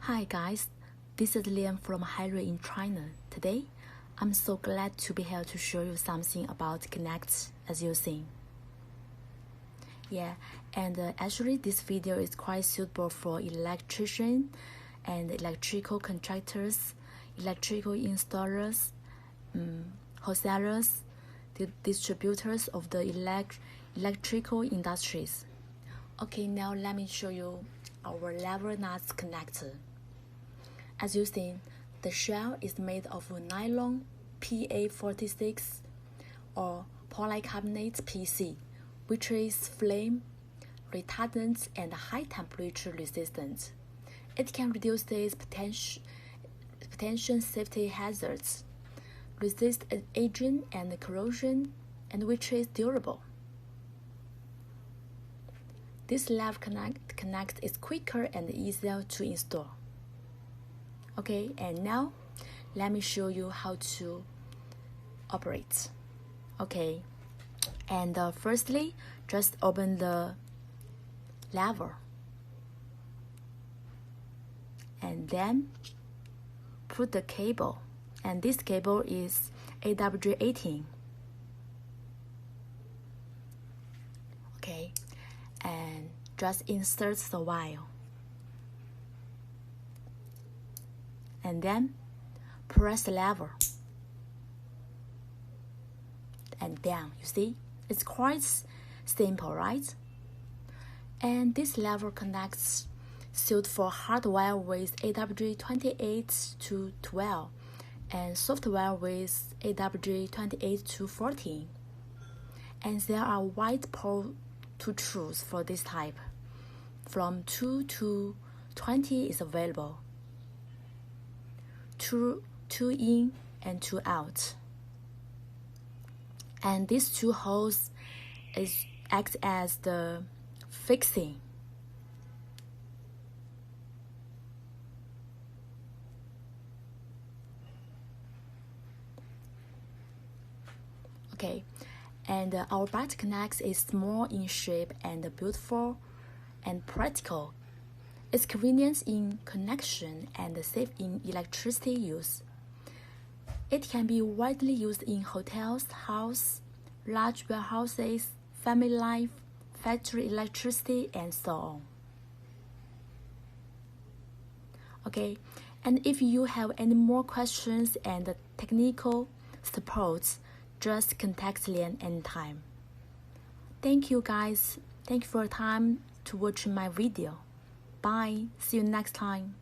Hi guys, this is Lian from Hairui in China. Today, I'm so glad to be here to show you something about Connect as you see. Actually this video is quite suitable for electricians and electrical contractors, electrical installers, wholesalers, the distributors of the electrical industries. Okay, now let me show you our lever nuts connector. As you see, the shell is made of nylon PA46 or polycarbonate PC, which is flame retardant and high temperature resistant. It can reduce its potential safety hazards, resist aging and corrosion, and which is durable. This lever connect is quicker and easier to install. Okay, and now let me show you how to operate. Okay, and firstly, just open the lever and then put the cable, and this cable is AW18. Okay, and just insert the wire and then press the lever and down. You see, it's quite simple, right? And this lever connects suit for hard wire with AW28 to 12 and soft wire with AW28 to 14. And there are wide pole to choose for this type. From 2 to 20 is available. 2 in and 2 out. And these two holes act as the fixing. Okay, and our butt connect is small in shape and beautiful and practical. It's convenient in connection and safe in electricity use. It can be widely used in hotels, houses, large warehouses, family life, factory electricity, and so on. Okay, and if you have any more questions and technical support, just contact Lian anytime. Thank you guys. Thank you for your time to watch my video. Bye. See you next time.